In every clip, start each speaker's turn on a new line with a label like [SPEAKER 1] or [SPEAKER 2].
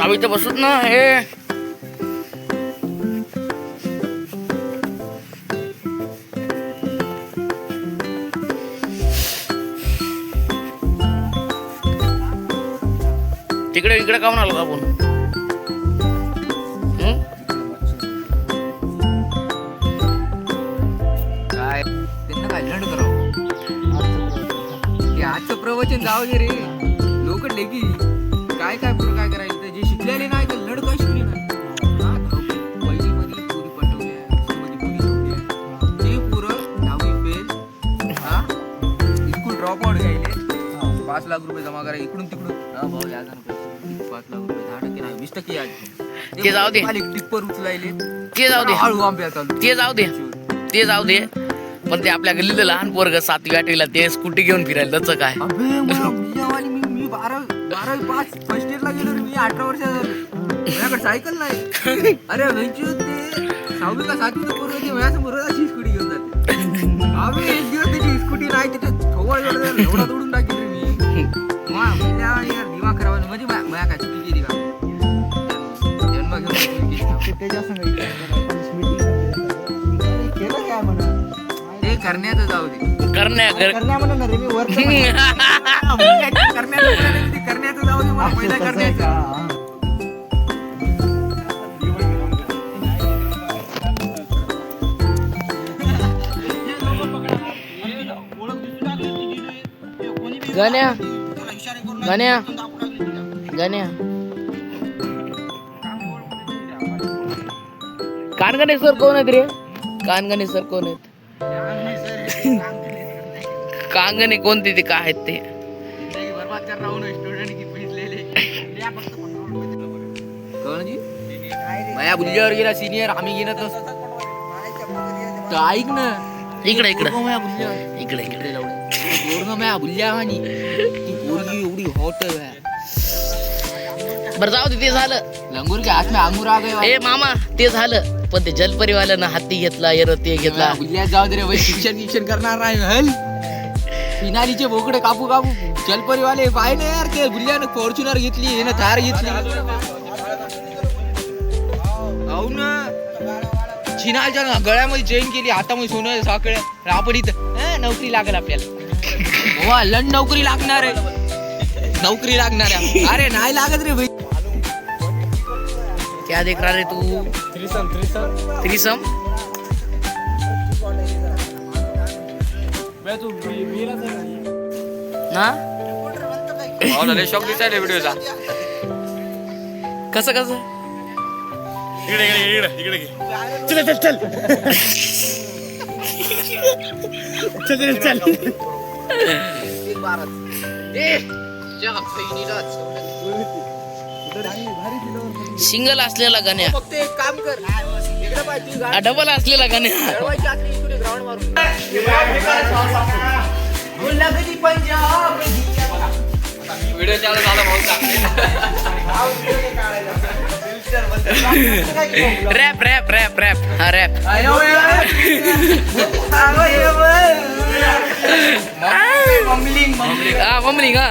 [SPEAKER 1] आम्ही तर बसूत ना हे तिकडे इकडे काऊन आलो आपण
[SPEAKER 2] काय त्यांना काय लढ करावं आजचं प्रवचन जाऊ दे रे लोक लेकी काय काय पुरं काय करायचं जे शिकलेले नाही ते लढ काय शिकले नाही पहिली मध्ये पुरी पटवल्या मध्ये पुरी ठेवल्या ते पुरं 10वी फेल स्कूल ड्रॉप आउट घ्यायले 5 लाख रुपये जमा करा इकडून तिकडून भाऊ या 5 लाख रुपये 10% नाही 20% याद
[SPEAKER 1] ते जाऊ दे
[SPEAKER 2] टिप्पर उचलायले
[SPEAKER 1] ते जाऊ दे
[SPEAKER 2] हळू आंब्या चालू
[SPEAKER 1] ते जाऊ दे ते जाऊ दे पण ते आपल्या गल्लीला लहान पोरग 7वी 8वीला ते स्कूटी घेऊन फिरायला त्याचं काय
[SPEAKER 2] अबे मी 12 पास फर्स्ट इयरला गेलो रे मी 18 वर्षाचा झालो माझ्याकडे सायकल नाही अरे वेंचू ते 6वी का 7वी पोरग ते माझ्यासमोर अशी स्कूटी घेऊन जाते अबे एक दिवस त्याची स्कूटी नाही त्याच्यात थोवळ एवढा तोडून टाकेल रे मी यार दिमाग खराब म्हणजे माझ्या काय चुकी केली का जन्म घेऊन त्याच्या केलं काय म्हणा ते करण्याचं जाऊ दे
[SPEAKER 1] करण्या
[SPEAKER 2] म्हणून रे मी वर्क करण्याचं जाऊ दे मला पहिला करण्याचं
[SPEAKER 1] गण्या गण्या गण्या कानगणे सर कोण आहेत रे कानगणे सर कोण आहेत कांगणे कोणते ते काय आहेत ते
[SPEAKER 2] बर्बाद कर रहा हूं स्टूडेंट की फीस ले ले कोण जी माया बुल्ल्यावर गेला सिनियर आम्ही गेला तर ऐक ना
[SPEAKER 1] इकडे इकडे
[SPEAKER 2] माया बुल्ल्यावर
[SPEAKER 1] इकडे इकडे
[SPEAKER 2] पोरग माया बुल्ल्या आणि ती पोरगी एवढी हॉट आहे
[SPEAKER 1] बरं जाऊ दे ते झालं
[SPEAKER 2] लंगूर के हात में अंगूर आ गए
[SPEAKER 1] ए मामा ते झालं पण ते जलपरीवाल्यानं हाती घेतला ते घेतला
[SPEAKER 2] बुल्ल्या जाऊ दे रे भाई शिक्षण करणार नाही हल फिनालीचे बोकडे कापू जलपरीवाले पाहिले यार ते बुल्ल्यानं फॉर्च्युनर घेतली हे थार घेतली हो ना छिनालच्या गळ्यामध्ये चेन केली हातामध्ये सोनं साखळ आपण इथं नोकरी लागेल आपल्याला हो लन नोकरी लागणार आहे नोकरी लागणार आहे अरे नाही लागत रे भाई
[SPEAKER 1] क्या देख रहा रे तू थ्रीसम ना
[SPEAKER 2] शॉक दिसायला व्हिडिओचा
[SPEAKER 1] कसं
[SPEAKER 3] इकडे चल चल चल चल चल
[SPEAKER 1] सिंगल असलेला गण्या
[SPEAKER 2] फक्त एक काम कर
[SPEAKER 1] डबल असलेला गण्या
[SPEAKER 2] ग्राउंड व्हिडिओ चालू झाला
[SPEAKER 1] रॅप रॅप रॅप रॅप हा रॅप मम्मी का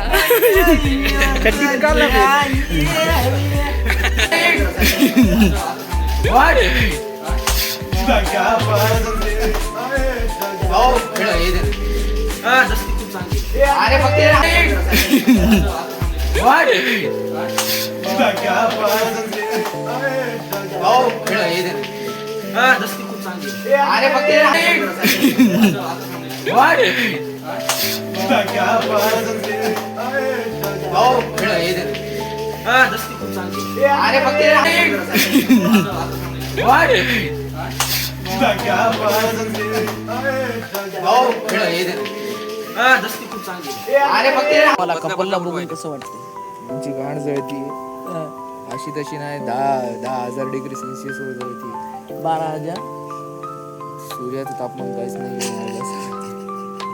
[SPEAKER 2] अरे फक्त अरे फक्त अरे फक्त अरे फक्त
[SPEAKER 1] मला कपलला बघून कसं वाटतं
[SPEAKER 2] तुमची घाण जळती अशी तशी नाही 10,000 डिग्री सेल्सिअस वर जळती
[SPEAKER 1] 12,000
[SPEAKER 2] सूर्याचं तापमान काहीच नाही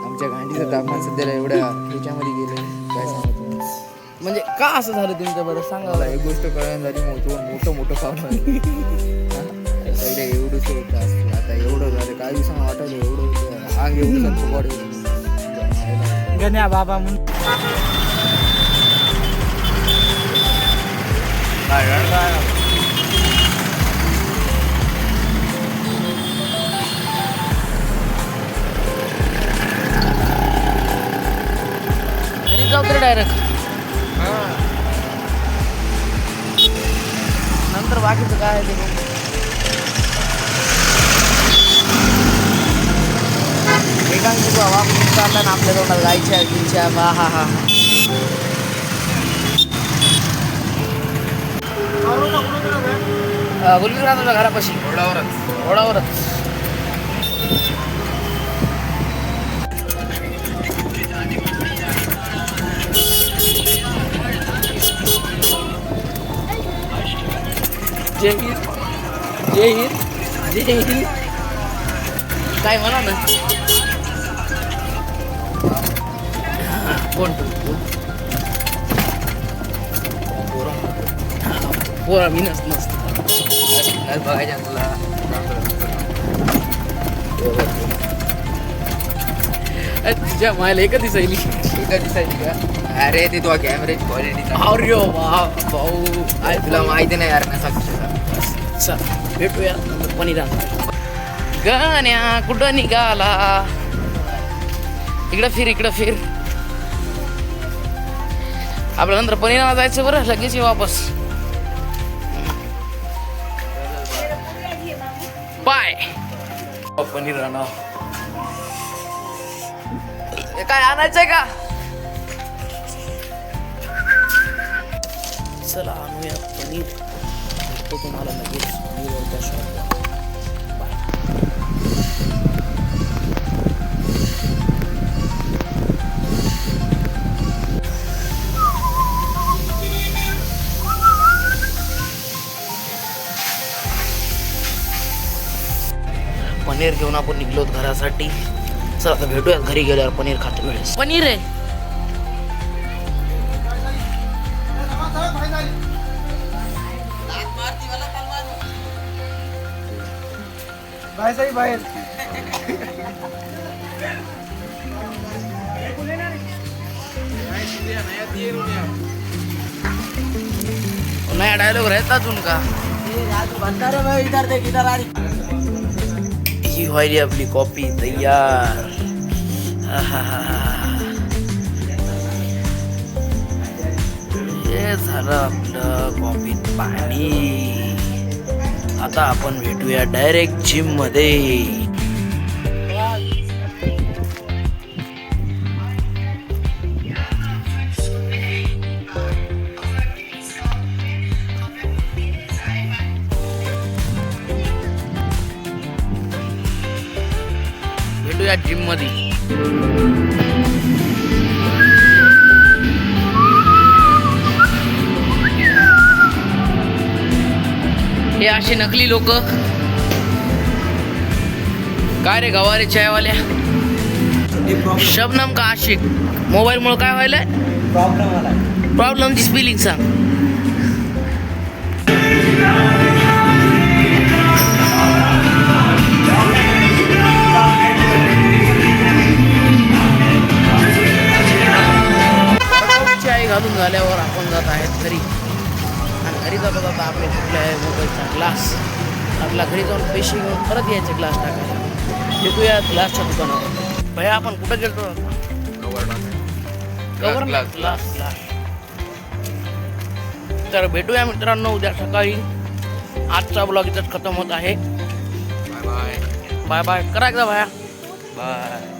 [SPEAKER 2] आमच्या घांटीचं तापमान सध्याला एवढ्या ह्याच्यामध्ये गेलं काय सांगतो
[SPEAKER 1] म्हणजे का असं झालं तुमच्या बरं सांगा
[SPEAKER 2] मला एक गोष्ट कळण झाली मोठं पाहुणं पहिले एवढंच होतं असतं आता एवढं झालं काही दिवसांना वाटलं एवढं होतं आग एवढं फुकवाड
[SPEAKER 3] गण्या बाबा
[SPEAKER 1] घरी जाऊ तर डायरेक्ट नंतर बाकीचं काय आहे ते बघू. एकांकी वापरून चालला ना आपल्या तोंडात गायच्या गिलच्या हा हा हा गुलबी राहतो घरापाशी ओढावरच जय हिंद जय हिंद जय हिंद काय म्हणा ना कोण पोरा मी नसतं
[SPEAKER 2] बघायच्या तुला
[SPEAKER 1] तुझ्या मायला एकच दिसायली
[SPEAKER 2] एका दिसायची का अरे ते तुझ्या कॅमेऱ्याची क्वालिटी
[SPEAKER 1] अरे वा भाऊ
[SPEAKER 2] आहे तुला माहिती नाही यार नसा
[SPEAKER 1] चल भेटूया पनीर गाण्या कुठं निघाला इकडं फिर आपल्या नंतर पनीराला जायचं बरं लगेच ये वापस बाय पनीर राहणार काय आणायचंय का चला आणूया पनीर तो तुम्हाला लगेच पनीरवरच्या शॉपला पनीर घेऊन आपण निघलोत घरासाठी चल आता भेटूया घरी गेल्यावर पनीर खातो वेळेस पनीर आहे
[SPEAKER 2] बाहेर
[SPEAKER 1] नया डायलॉग रहता अजून का ही व्हायली आपली कॉपी तयार हे झालं आपलं कॉफीत पाणी आता आपण भेटूया डायरेक्ट जिम मध्ये भेटूया जिम मध्ये हे असे नकली लोक काय रे गवारे चायवाल्या शबनम का आशिक मोबाईल मुळे काय व्हायलंय प्रॉब्लेमची स्पेलिंग सांग चाय घालून झाल्यावर आपण जात आहेत घरी आणि घरी जाता जाता आपले कुठला आहे मोबाईलचा ग्लास आपला घरी जाऊन पैसे घेऊन परत यायचे ग्लास टाकायला भेटूया ग्लासच्या दुकानावर भैया आपण कुठं गेलो ग्लास ग्लास तर भेटूया मित्रांनो उद्या सकाळी आजचा ब्लॉग इथंच खतम होत आहे बाय बाय करा एकदा भैया बाय